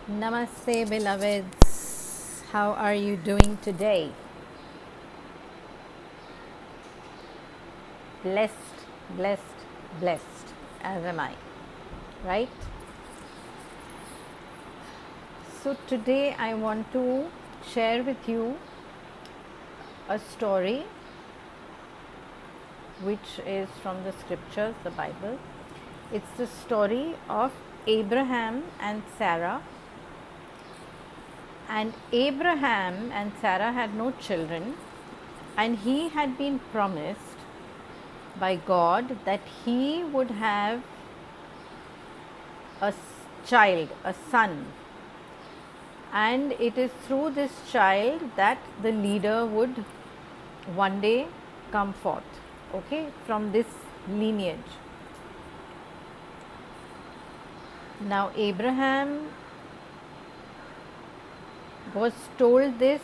Namaste, beloveds. How are you doing today? Blessed, blessed, blessed, as am I, right? So, today I want to share with you a story which is from the scriptures, the Bible. It's the story of Abraham and Sarah. And Abraham and Sarah had no children, and he had been promised by God that he would have a child, a son, and it is through this child that the leader would one day come forth, okay, from this lineage. Now, Abraham was told this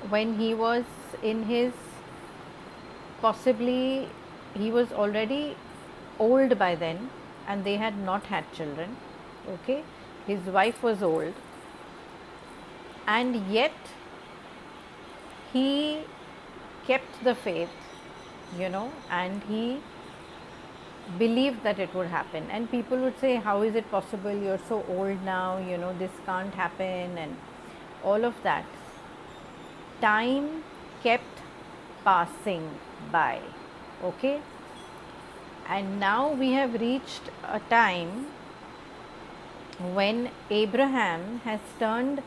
when he was in his, possibly he was already old by then, and they had not had children, okay. His wife was old, and yet he kept the faith, and he believed that it would happen. And people would say, how is it possible, you're so old now, this can't happen, and all of that. Time kept passing by, okay. And now we have reached a time when Abraham has turned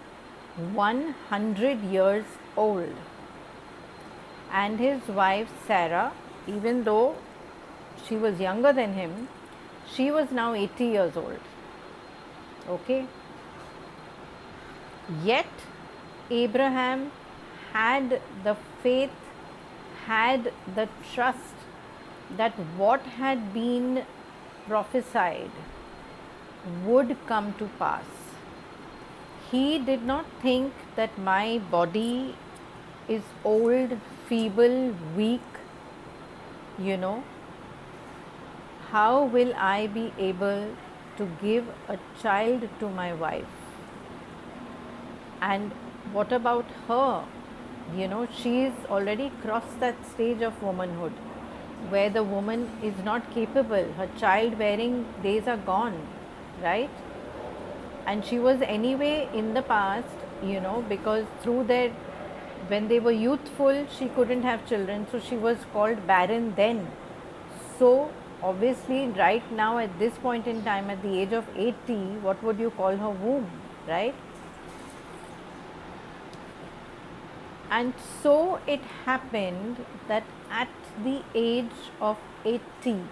100 years old, and his wife Sarah, even though she was younger than him, she was now 80 years old, okay. Yet Abraham had the faith, had the trust that what had been prophesied would come to pass. He did not think that my body is old, feeble, weak, how will I be able to give a child to my wife? And what about her? She's already crossed that stage of womanhood where the woman is not capable. Her childbearing days are gone, right? And she was anyway in the past, because through their, when they were youthful, she couldn't have children, so she was called barren then. So obviously right now at this point in time, at the age of 80, what would you call her womb, right? And so it happened that at the age of 80,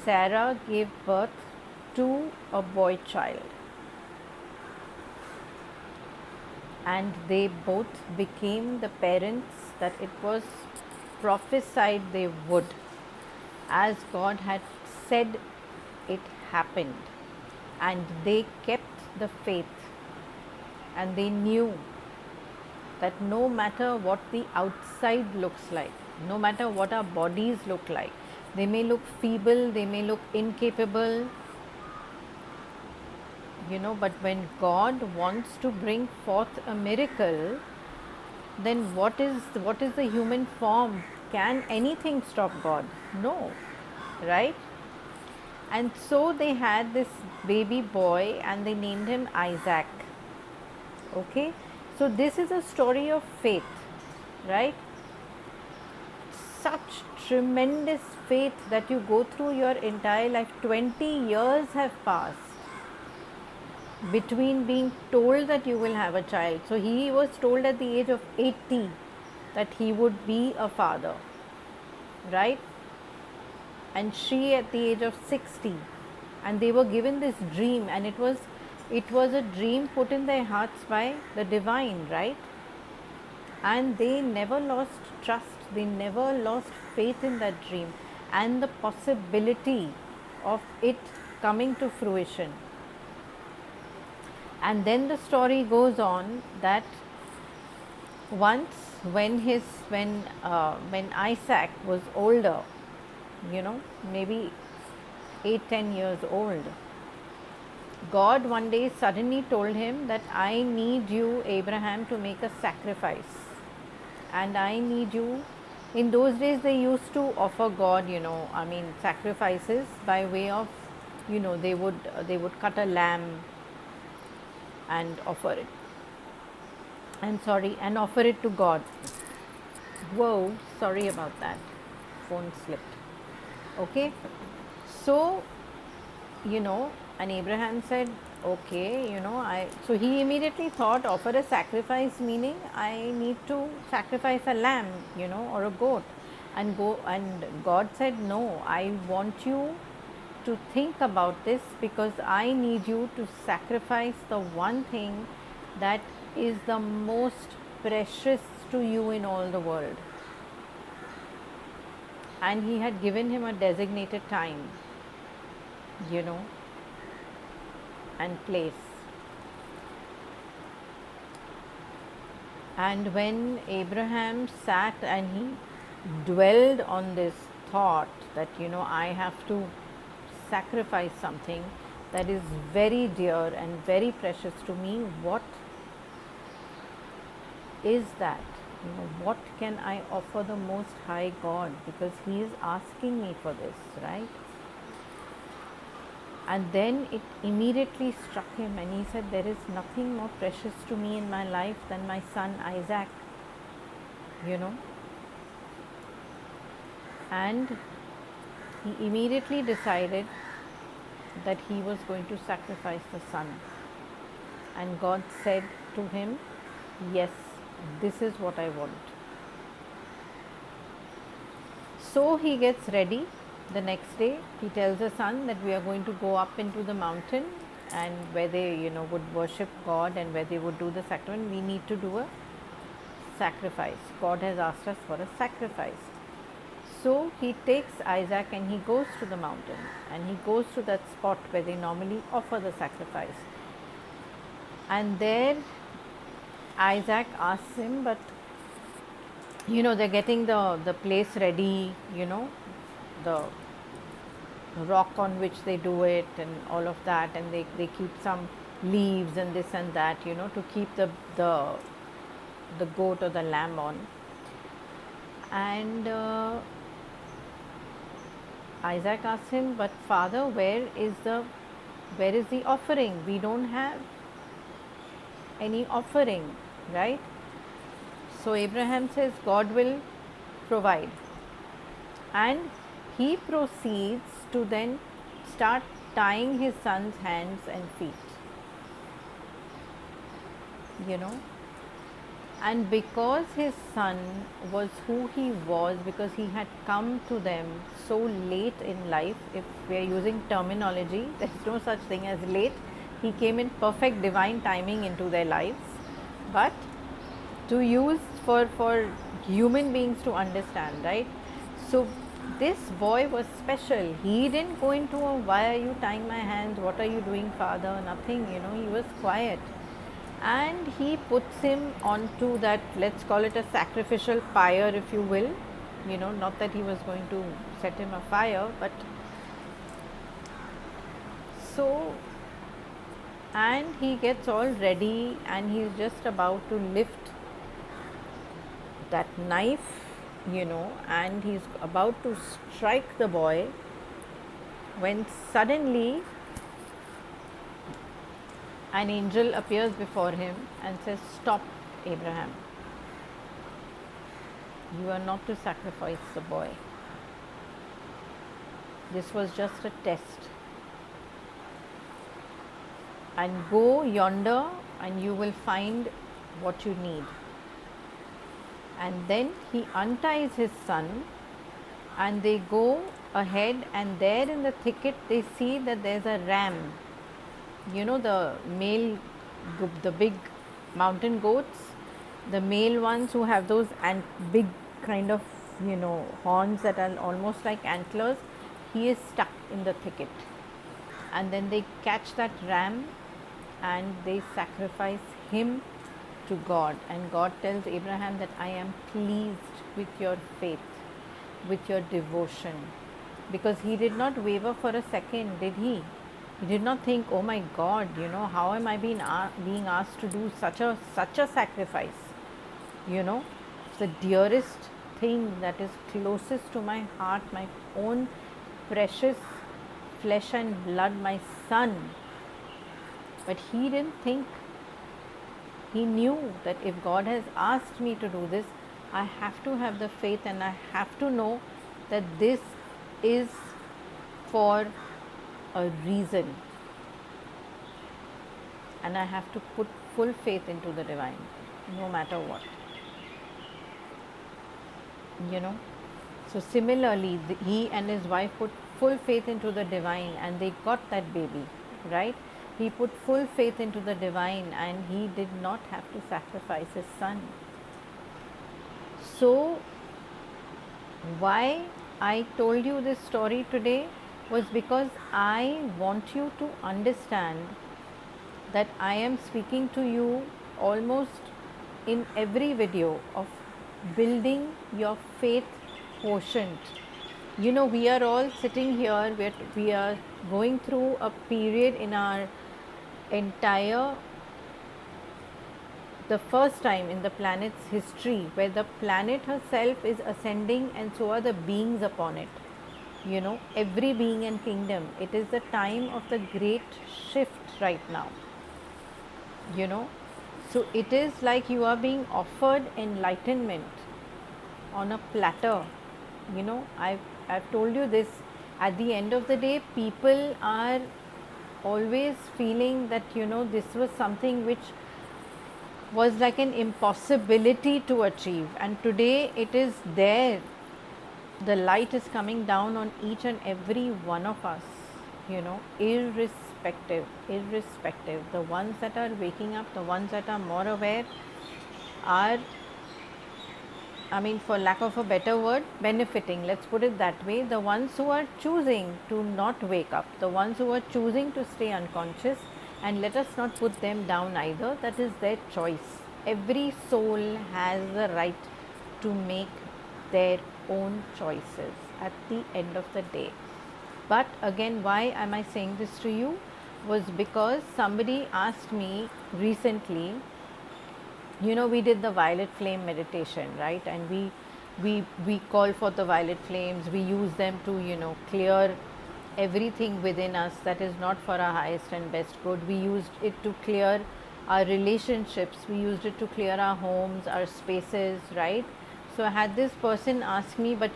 Sarah gave birth to a boy child, and they both became the parents that it was prophesied they would, as God had said it happened. And they kept the faith, and they knew that no matter what the outside looks like, no matter what our bodies look like, they may look feeble, they may look incapable, but when God wants to bring forth a miracle, then what is the human form? Can anything stop God? No, right? And so they had this baby boy, and they named him Isaac, okay. So this is a story of faith, right? Such tremendous faith that you go through your entire life. 20 years have passed between being told that you will have a child. So he was told at the age of 80 that he would be a father, right? And she at the age of 60, and they were given this dream, and it was a dream put in their hearts by the divine, right? And they never lost trust, they never lost faith in that dream and the possibility of it coming to fruition. And then the story goes on that once when Isaac was older, maybe 8-10 years old, God one day suddenly told him that I need you, Abraham, to make a sacrifice. And I need you. In those days, they used to offer God, sacrifices by way of, they would cut a lamb and offer it. And offer it to God. Whoa, sorry about that. Phone slipped. Okay. So, you know, and Abraham said, okay, so he immediately thought, offer a sacrifice, meaning I need to sacrifice a lamb, or a goat. And God said, no, I want you to think about this, because I need you to sacrifice the one thing that is the most precious to you in all the world. And he had given him a designated time, you know, and place. And when Abraham sat and he dwelled on this thought that, I have to sacrifice something that is very dear and very precious to me, what is that? What can I offer the Most High God? Because He is asking me for this, right? And then it immediately struck him, and he said, there is nothing more precious to me in my life than my son Isaac, And he immediately decided that he was going to sacrifice the son. And God said to him, yes, this is what I want. So he gets ready. The next day, he tells the son that we are going to go up into the mountain, and where they, would worship God, and where they would do the sacrament. We need to do a sacrifice. God has asked us for a sacrifice. So he takes Isaac and he goes to the mountain, and he goes to that spot where they normally offer the sacrifice. And there Isaac asks him, but they're getting the place ready, the rock on which they do it and all of that, and they keep some leaves and this and that, to keep the goat or the lamb on. And Isaac asks him, but father, where is the offering? We don't have any offering, right? So Abraham says, God will provide. And he proceeds to then start tying his son's hands and feet, And because his son was who he was, because he had come to them so late in life, if we are using terminology, there is no such thing as late. He came in perfect divine timing into their lives. But to use for human beings to understand, right? So this boy was special. He didn't go into a, why are you tying my hands? What are you doing, father? Nothing, he was quiet. And he puts him onto that, let's call it a sacrificial pyre, if you will, not that he was going to set him afire, but so, and he gets all ready, and he's just about to lift that knife, and he's about to strike the boy, when suddenly an angel appears before him and says, stop, Abraham. You are not to sacrifice the boy. This was just a test. And go yonder and you will find what you need. And then he unties his son, and they go ahead, and there in the thicket they see that there's a ram. The male, the big mountain goats, the male ones who have those big kind of, horns that are almost like antlers, he is stuck in the thicket. And then they catch that ram and they sacrifice him to God. And God tells Abraham that I am pleased with your faith, with your devotion. Because he did not waver for a second, did he? He did not think, oh my God, how am I being asked to do such a sacrifice? It's the dearest thing that is closest to my heart, my own precious flesh and blood, my son. But he didn't think. He knew that if God has asked me to do this, I have to have the faith and I have to know that this is for a reason, and I have to put full faith into the divine, no matter what. you know so similarly, he and his wife put full faith into the divine and they got that baby, right? He put full faith into the divine and he did not have to sacrifice his son. So why I told you this story today was because I want you to understand that I am speaking to you almost in every video of building your faith quotient. We are all sitting here, we are going through a period in our entire, the first time in the planet's history where the planet herself is ascending and so are the beings upon it. Every being and kingdom. It is the time of the great shift right now. So it is like you are being offered enlightenment on a platter. I've told you this. At the end of the day, people are always feeling that this was something which was like an impossibility to achieve, and today it is there. The light is coming down on each and every one of us, irrespective. The ones that are waking up, the ones that are more aware are, for lack of a better word, benefiting, let's put it that way. The ones who are choosing to not wake up, the ones who are choosing to stay unconscious, and let us not put them down either, that is their choice. Every soul has the right to make their own choices at the end of the day. But again, why am I saying this to you? Was because somebody asked me recently, we did the violet flame meditation, right? And we call for the violet flames. We use them to clear everything within us that is not for our highest and best good. We used it to clear our relationships. We used it to clear our homes, our spaces, right? So I had this person ask me, but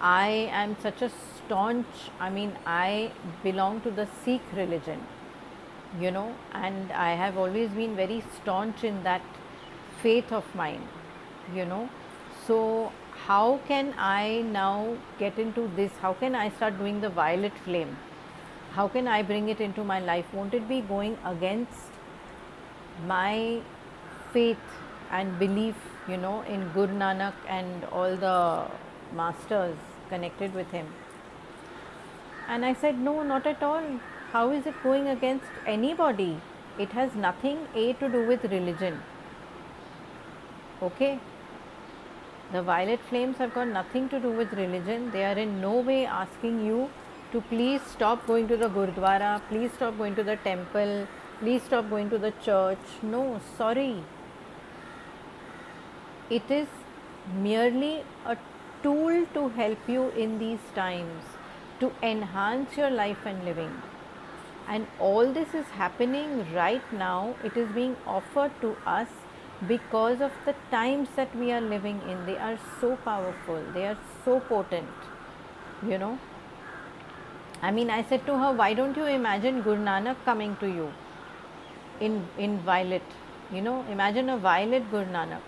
I am such a staunch, I belong to the Sikh religion, and I have always been very staunch in that faith of mine, so how can I now get into this? How can I start doing the violet flame? How can I bring it into my life? Won't it be going against my faith and belief, in Guru Nanak and all the masters connected with him? And I said, no, not at all. How is it going against anybody? It has nothing to do with religion. Okay? The violet flames have got nothing to do with religion. They are in no way asking you to please stop going to the Gurdwara, please stop going to the temple, please stop going to the church. No, sorry. It is merely a tool to help you in these times, to enhance your life and living. And all this is happening right now. It is being offered to us because of the times that we are living in. They are so powerful, they are so potent. I said to her, why don't you imagine Guru Nanak coming to you in violet? Imagine a violet Guru Nanak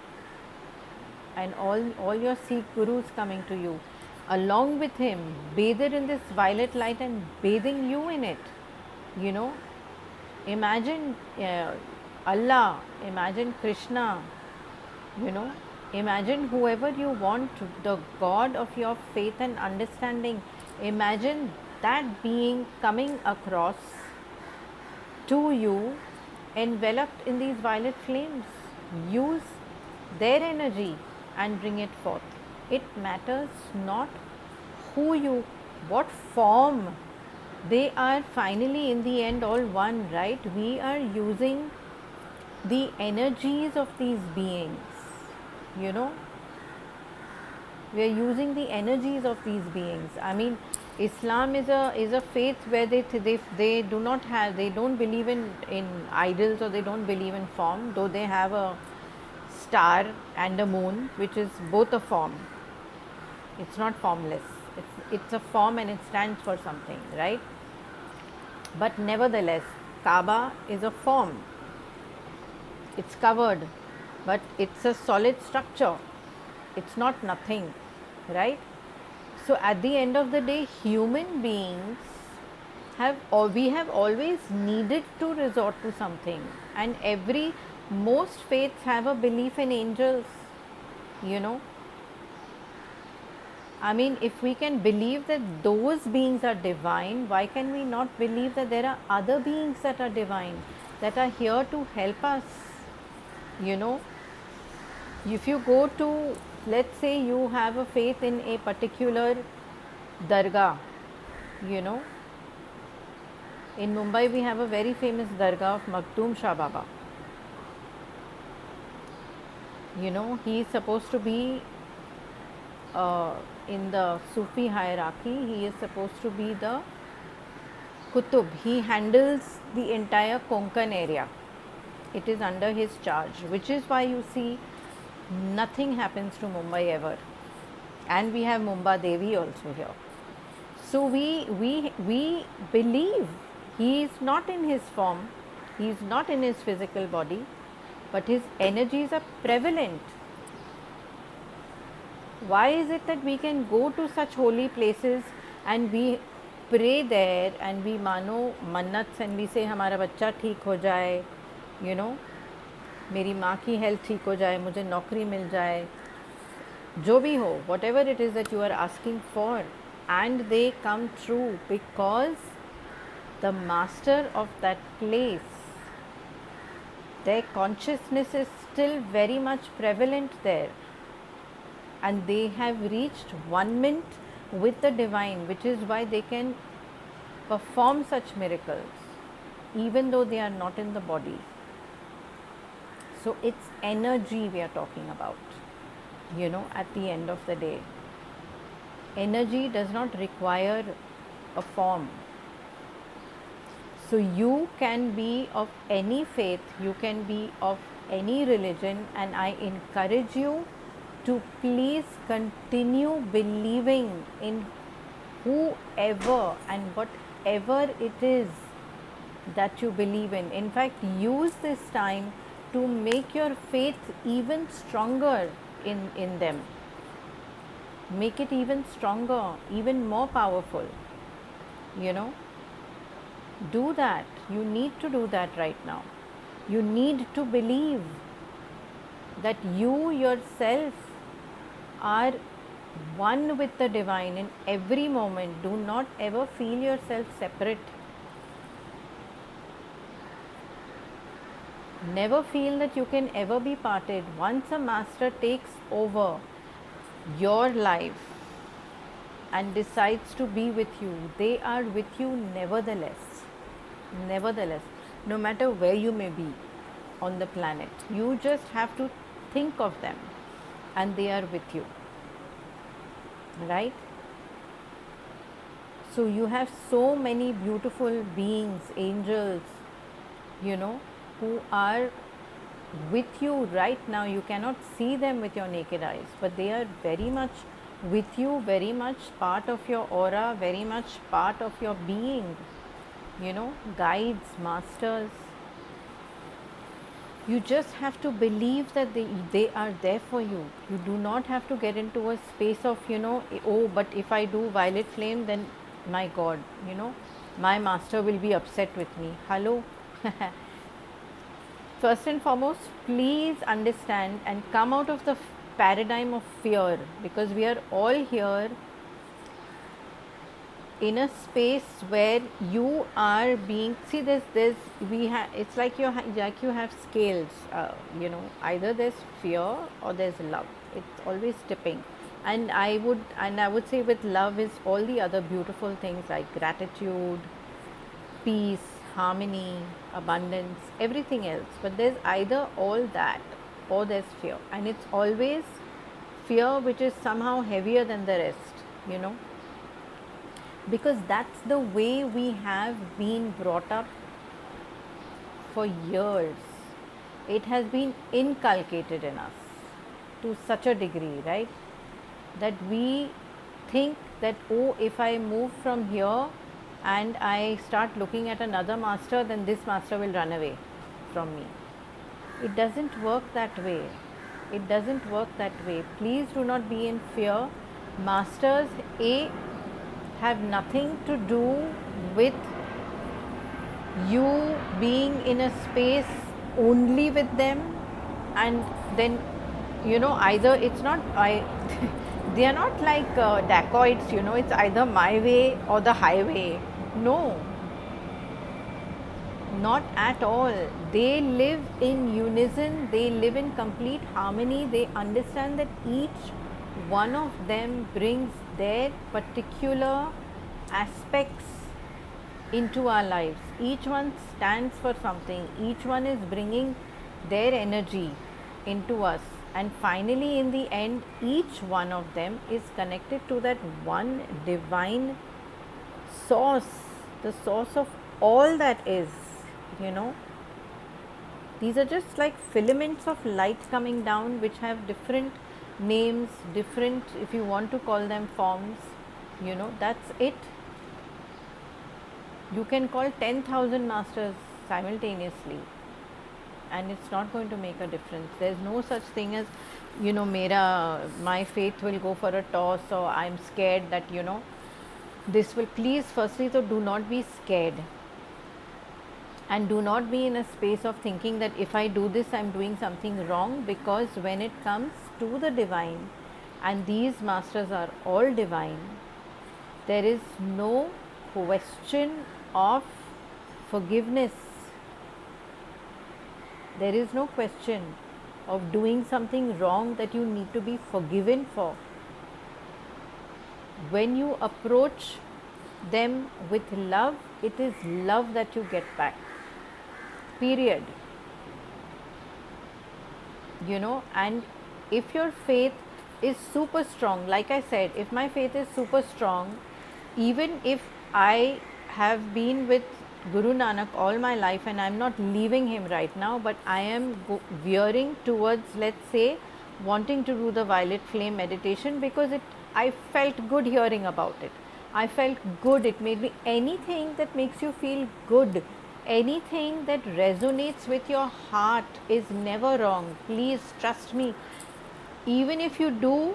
and all your Sikh gurus coming to you along with him, bathed in this violet light and bathing you in it. Imagine Allah, imagine Krishna, imagine whoever you want, the God of your faith and understanding. Imagine that being coming across to you enveloped in these violet flames. Use their energy and bring it forth. It matters not what form They are finally in the end all one, right? We are using the energies of these beings, you know, we are using the energies of these beings. I mean, Islam is a faith where they do not have, they don't believe in idols, or they don't believe in form, though they have a star and a moon, which is both a form. It's not formless. It's a form and it stands for something, right? But nevertheless, Kaaba is a form. It's covered, but it's a solid structure. It's not nothing, right? So at the end of the day, human beings we have always needed to resort to something, and most faiths have a belief in angels, you know. I mean, if we can believe that those beings are divine, why can we not believe that there are other beings that are divine, that are here to help us? You know, if you go to, let's say, you have a faith in a particular dargah, you know, in Mumbai we have a very famous dargah of Makhdoom Shah Baba. You know, he is supposed to be in the Sufi hierarchy, he is supposed to be the Qutub. He handles the entire Konkan area. It is under his charge, which is why you see nothing happens to Mumbai ever. And we have Mumba Devi also here. So we believe he is not in his form, he is not in his physical body, but his energies are prevalent. Why is it that we can go to such holy places and we pray there and we mano mannats and we say हमारा बच्चा ठीक हो जाए, you know, मेरी माँ की health ठीक हो जाए, मुझे नौकरी मिल जाए, जो भी हो, whatever it is that you are asking for, and they come true because the master of that place, their consciousness is still very much prevalent there, and they have reached one mint with the divine, which is why they can perform such miracles even though they are not in the body. So it's energy we are talking about, you know, at the end of the day. Energy does not require a form. So you can be of any faith, you can be of any religion, and I encourage you to please continue believing in whoever and whatever it is that you believe in. In fact, use this time to make your faith even stronger in them. Make it even stronger, even more powerful, you know. Do that. You need to do that right now. You need to believe that you yourself are one with the divine in every moment. Do not ever feel yourself separate. Never feel that you can ever be parted. Once a master takes over your life and decides to be with you, they are with you nevertheless. Nevertheless, no matter where you may be on the planet, you just have to think of them and they are with you, right? So you have so many beautiful beings, angels, you know, who are with you right now. You cannot see them with your naked eyes, but they are very much with you, very much part of your aura, very much part of your being, you know, guides, masters. You just have to believe that they are there for you. You do not have to get into a space of, you know, oh, but if I do violet flame, then my God, you know, my master will be upset with me. Hello. First and foremost, please understand and come out of the paradigm of fear, because we are all here in a space where you are being, see, it's like you have scales, you know, either there's fear or there's love. It's always tipping. And I would say with love is all the other beautiful things like gratitude, peace, harmony, abundance, everything else. But there's either all that or there's fear. And it's always fear which is somehow heavier than the rest, you know, because that's the way we have been brought up for years. It has been inculcated in us to such a degree, right? That we think that, oh, if I move from here and I start looking at another master, then this master will run away from me. It doesn't work that way. It doesn't work that way. Please do not be in fear. Masters, A, have nothing to do with you being in a space only with them, and then, you know, either it's not I they are not like dacoits, you know, it's either my way or the highway. No, not at all. They live in unison, they live in complete harmony. They understand that each one of them brings their particular aspects into our lives. Each one stands for something, each one is bringing their energy into us, and finally, in the end, each one of them is connected to that one divine source, the source of all that is, you know. These are just like filaments of light coming down, which have different names, different, if you want to call them, forms, you know, that's it. You can call 10,000 masters simultaneously and it's not going to make a difference. There's no such thing as, you know, my faith will go for a toss, or I'm scared that, you know, this will. Please, firstly, so do not be scared, and do not be in a space of thinking that if I do this, I'm doing something wrong, because when it comes to the divine, and these masters are all divine, there is no question of forgiveness. There is no question of doing something wrong that you need to be forgiven for. When you approach them with love, it is love that you get back. Period. You know, and if your faith is super strong, like I said, if my faith is super strong, even if I have been with Guru Nanak all my life and I'm not leaving him right now, but I am veering towards, let's say, wanting to do the violet flame meditation because I felt good hearing about it. I felt good. It made me, anything that makes you feel good, anything that resonates with your heart is never wrong. Please trust me. Even if you do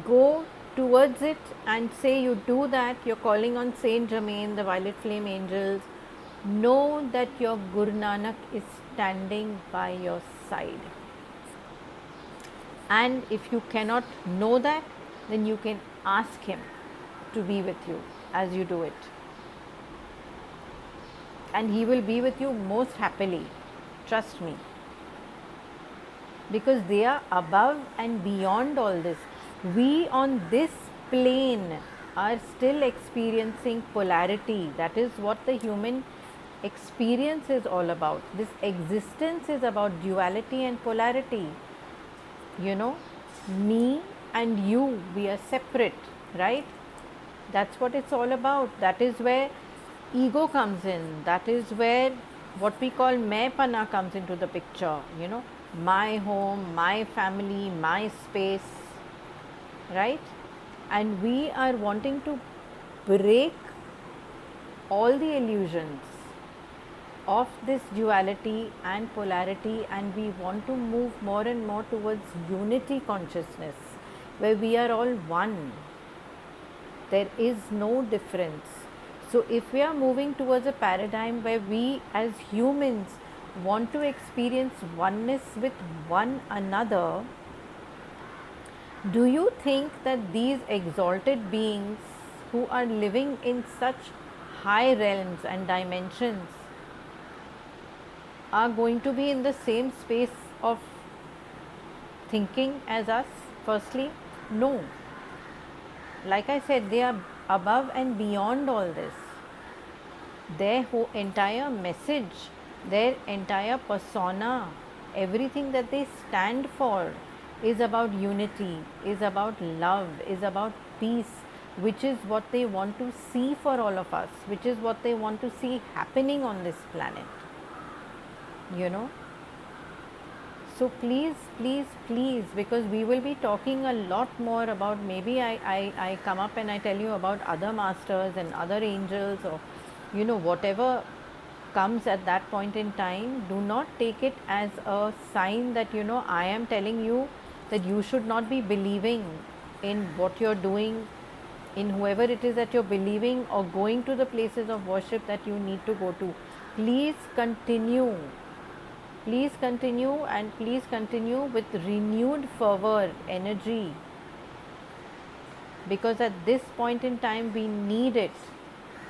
go towards it and say you do that, you're calling on Saint Germain, the violet flame angels, know that your Guru Nanak is standing by your side. And if you cannot know that, then you can ask him to be with you as you do it. And he will be with you most happily. Trust me. Because they are above and beyond all this. We on this plane are still experiencing polarity. That is what the human experience is all about. This existence is about duality and polarity. You know, me and you, we are separate, right? That's what it's all about. That is where ego comes in. That is where what we call maipana comes into the picture. You know, my home, my family, my space, right? And we are wanting to break all the illusions of this duality and polarity, and we want to move more and more towards unity consciousness, where we are all one. There is no difference. So if we are moving towards a paradigm where we as humans want to experience oneness with one another, do you think that these exalted beings who are living in such high realms and dimensions are going to be in the same space of thinking as us? Firstly, no. like I said, they are above and beyond all this. Their whole entire message, their entire persona, everything that they stand for is about unity, is about love, is about peace, which is what they want to see for all of us, which is what they want to see happening on this planet. You know? So please, please, please, because we will be talking a lot more about, maybe I come up and I tell you about other masters and other angels, or whatever comes at that point in time. Do not take it as a sign that I am telling you that you should not be believing in what you're doing, in whoever it is that you're believing, or going to the places of worship that you need to go to. Please continue. Please continue, and please continue with renewed fervor, energy, because at this point in time we need it.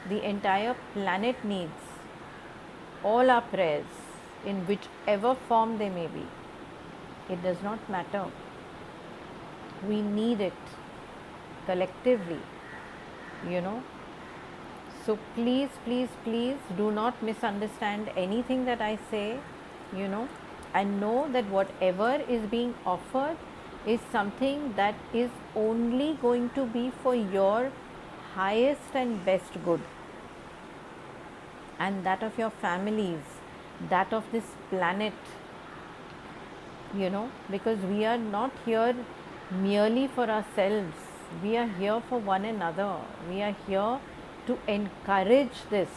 The entire planet needs all our prayers, in whichever form they may be. It does not matter. We need it collectively, So please, please, please do not misunderstand anything that I say, and know that whatever is being offered is something that is only going to be for your highest and best good, and that of your families, that of this planet, because we are not here merely for ourselves. We are here for one another. We are here to encourage this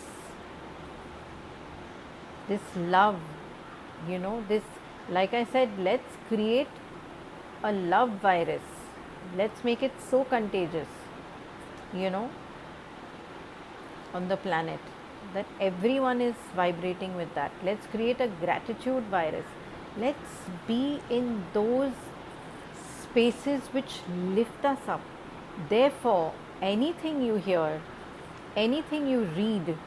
love, this, like I said, let's create a love virus. Let's make it so contagious, on the planet, that everyone is vibrating with that. Let's create a gratitude virus. Let's be in those spaces which lift us up. Therefore, anything you hear, anything you read,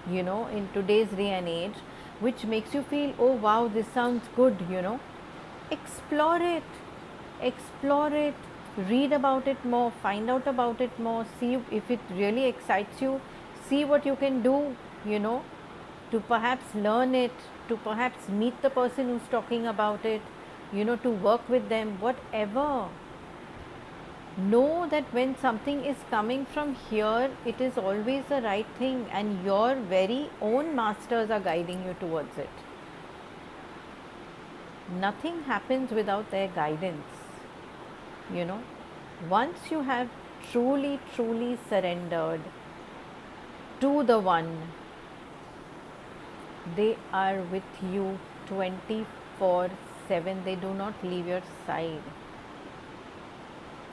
in today's day and age, which makes you feel, oh wow, this sounds good, explore it, read about it more, find out about it more, see if it really excites you, see what you can do, to perhaps learn it, to perhaps meet the person who's talking about it, to work with them, whatever. Know that when something is coming from here, it is always the right thing, and your very own masters are guiding you towards it. Nothing happens without their guidance. Once you have truly, truly surrendered to the One, they are with you 24/7. They do not leave your side,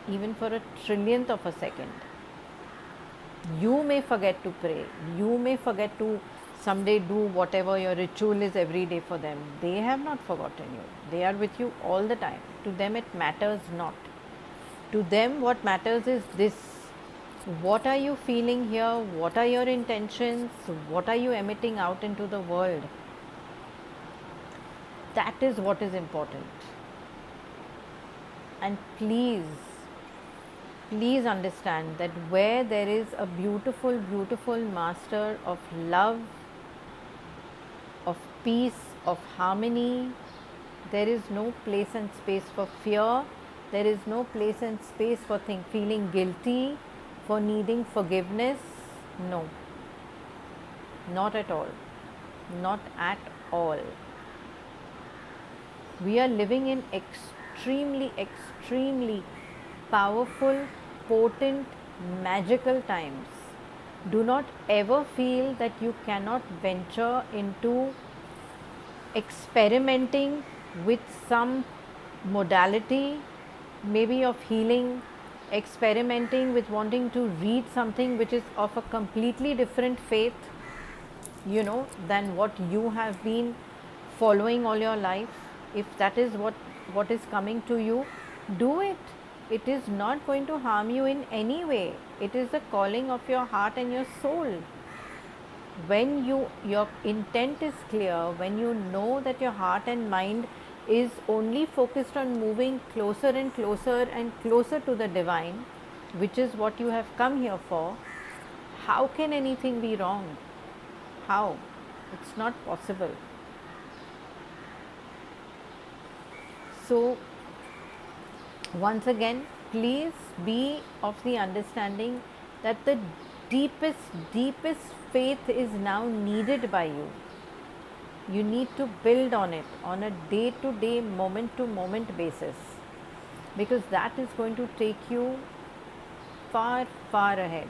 even for a trillionth of a second. You may forget to pray. You may forget to someday do whatever your ritual is every day for them. They have not forgotten you. They are with you all the time. To them it matters not. To them what matters is this: what are you feeling here? What are your intentions? What are you emitting out into the world? That is what is important. And please understand that where there is a beautiful, beautiful master of love, of peace, of harmony, there is no place and space for fear. There is no place and space for feeling guilty, for needing forgiveness. No, not at all. Not at all. We are living in extremely, extremely powerful, potent, magical times. Do not ever feel that you cannot venture into experimenting with some modality, maybe of healing, experimenting with wanting to read something which is of a completely different faith, than what you have been following all your life. If that is what is coming to you, do it. It is not going to harm you in any way. It is the calling of your heart and your soul. When your intent is clear, when you know that your heart and mind is only focused on moving closer and closer and closer to the divine, which is what you have come here for, how can anything be wrong? How? It's not possible. So, once again, please be of the understanding that the deepest faith is now needed by you. You need to build on it on a day to day, moment to moment basis, because that is going to take you far, far ahead.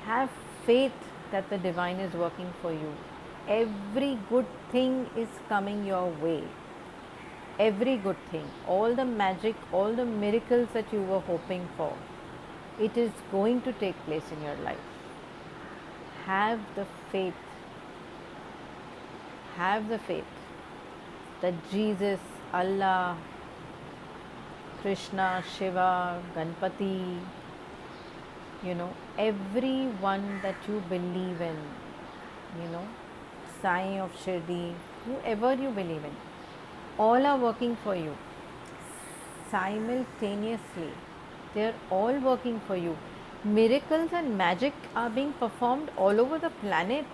Have faith that the divine is working for you. Every good thing is coming your way. Every good thing, all the magic, all the miracles that you were hoping for, it is going to take place in your life. Have the faith. Have the faith that Jesus, Allah, Krishna, Shiva, Ganpati, everyone that you believe in, Sai of Shirdi, whoever you believe in, all are working for you simultaneously. They are all working for you. Miracles and magic are being performed all over the planet.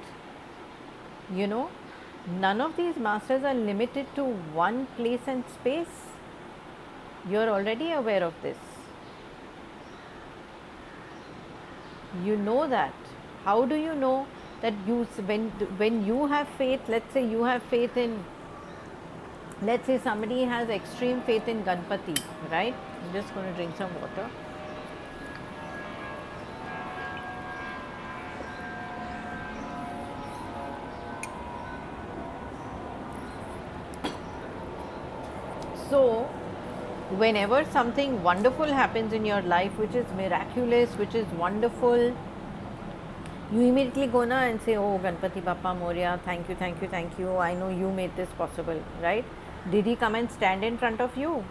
None of these masters are limited to one place and space. You are already aware of this. You know that. How do you know that when you have faith, let's say you have faith in, let's say somebody has extreme faith in Ganpati, right? I'm just going to drink some water. So, whenever something wonderful happens in your life, which is miraculous, which is wonderful, you immediately go now and say, oh, Ganpati Bappa Moria, thank you, thank you, thank you. I know you made this possible, right? Did he come and stand in front of you?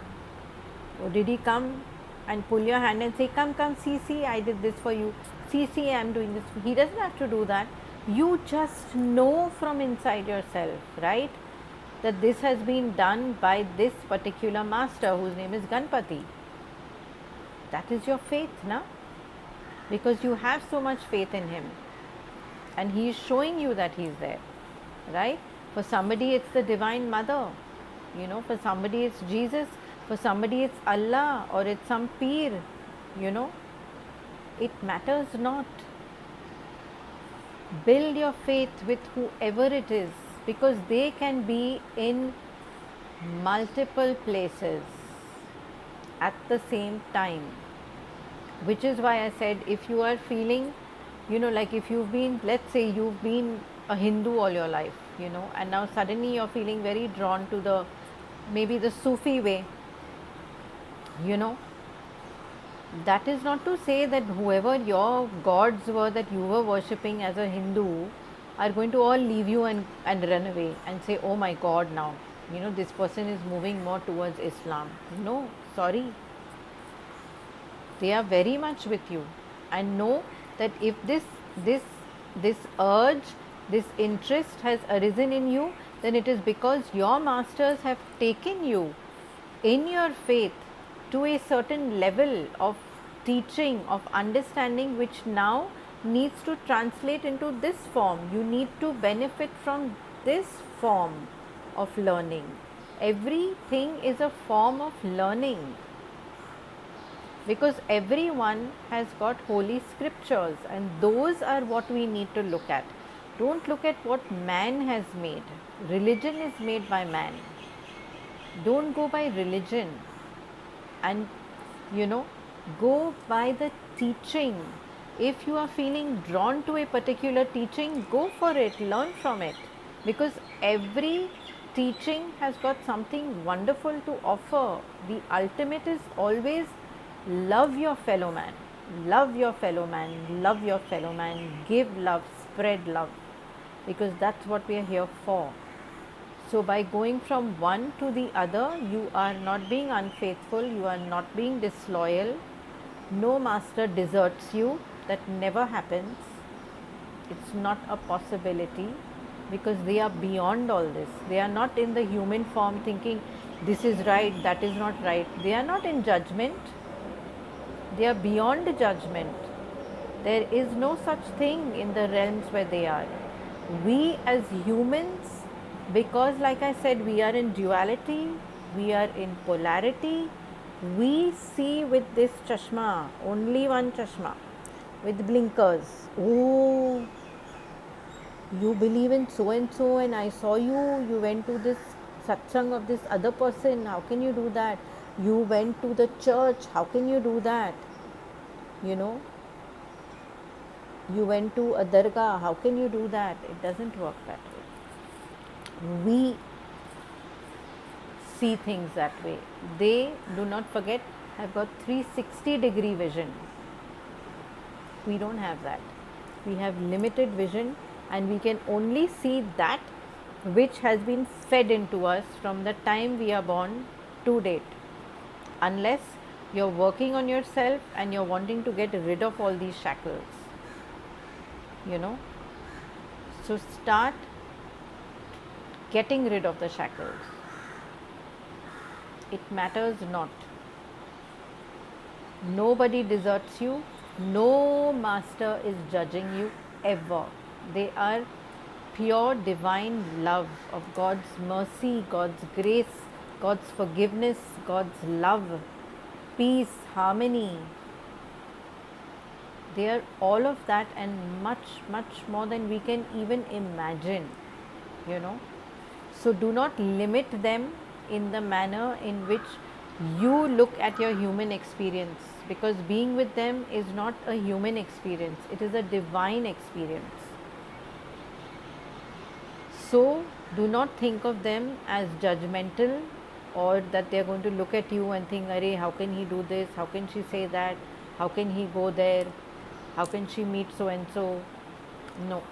Or did he come and pull your hand and say, come, see, I did this for you. See, I am doing this. He doesn't have to do that. You just know from inside yourself, right? That this has been done by this particular master whose name is Ganpati. That is your faith, na? Because you have so much faith in him. And he is showing you that he is there, right? For somebody it's the Divine Mother, for somebody it's Jesus, for somebody it's Allah, or it's some Peer, It matters not. Build your faith with whoever it is, because they can be in multiple places at the same time. Which is why I said, if you are feeling, like if you've been, let's say you've been a Hindu all your life, and now suddenly you're feeling very drawn to maybe the Sufi way, that is not to say that whoever your gods were that you were worshipping as a Hindu are going to all leave you and run away and say, oh my God, now, this person is moving more towards Islam. No, sorry. They are very much with you, and know that if this urge, this interest has arisen in you, then it is because your masters have taken you in your faith to a certain level of teaching, of understanding, which now needs to translate into this form. You need to benefit from this form of learning. Everything is a form of learning, because everyone has got holy scriptures, and those are what we need to look at. Don't look at what man has made. Religion is made by man. Don't go by religion, and go by the teaching. If you are feeling drawn to a particular teaching, go for it, learn from it, because every teaching has got something wonderful to offer. The ultimate is always love your fellow man, love your fellow man, love your fellow man, give love, spread love, because that's what we are here for. So by going from one to the other, you are not being unfaithful, you are not being disloyal. No master deserts you. That never happens. It's not a possibility, because they are beyond all this. They are not in the human form thinking this is right, that is not right. They are not in judgment. They are beyond judgment. There is no such thing in the realms where they are. We as humans, because like I said, we are in duality, we are in polarity, we see with this chashma, only one chashma, with blinkers. Oh, you believe in so and so, and I saw you went to this satsang of this other person. How can you do that? You went to the church. How can you do that? You know, you went to a dargah. How can you do that? It doesn't work that way. We see things that way. They, do not forget, have got 360-degree vision. We don't have that. We have limited vision, and we can only see that which has been fed into us from the time we are born to date. Unless you're working on yourself and you're wanting to get rid of all these shackles. You know, so start getting rid of the shackles. It matters not. Nobody deserts you. No master is judging you ever. They are pure divine love of God's mercy, God's grace, God's forgiveness, God's love, peace, harmony. They are all of that and much, much more than we can even imagine, you know. So do not limit them in the manner in which you look at your human experience, because being with them is not a human experience, it is a divine experience. So do not think of them as judgmental, or that they are going to look at you and think, "Arey, how can he do this? How can she say that? How can he go there? How can she meet so and so?" No.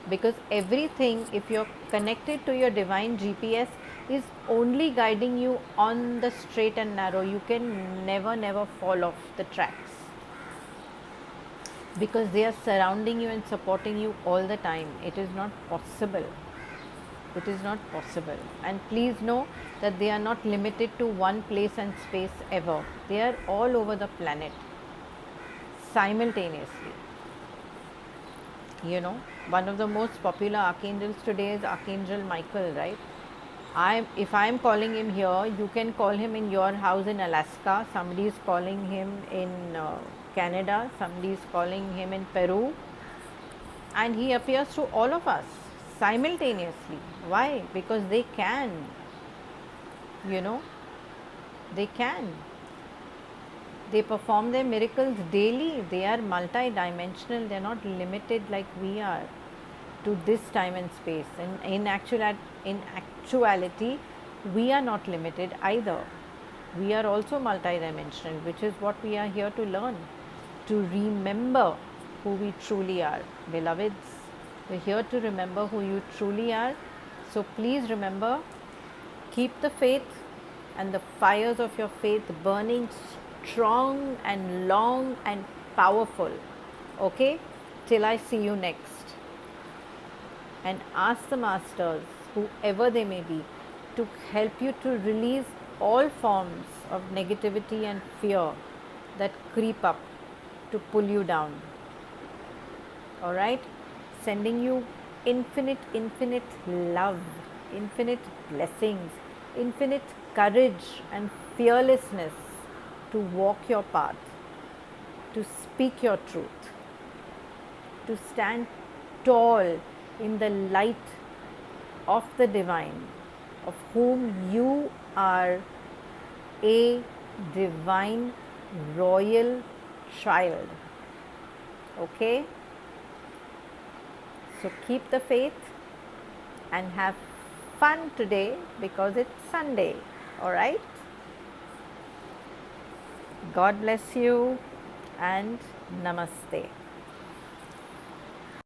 Because everything, if you're connected to your divine GPS, is only guiding you on the straight and narrow. You can never fall off the tracks, because they are surrounding you and supporting you all the time. It is not possible. It is not possible. And please know that they are not limited to one place and space ever. They are all over the planet simultaneously. You know, one of the most popular archangels today is Archangel Michael, right? If I am calling him here, you can call him in your house in Alaska. Somebody is calling him in Canada. Somebody is calling him in Peru. And he appears to all of us simultaneously. Why? Because they can. You know, they can. They perform their miracles daily. They are multi-dimensional. They are not limited like we are to this time and space. And in actuality, we are not limited either. We are also multi-dimensional, which is what we are here to learn, to remember who we truly are. Beloveds, we're here to remember who you truly are. So please remember, keep the faith and the fires of your faith burning strong and long and powerful. Okay? Till I see you next. And ask the masters, whoever they may be, to help you to release all forms of negativity and fear that creep up to pull you down. Alright? Sending you infinite love, infinite blessings, infinite courage and fearlessness to walk your path, to speak your truth, to stand tall in the light of the divine, of whom you are a divine royal child. Okay? So keep the faith and have fun today, because it's Sunday. Alright? God bless you and Namaste.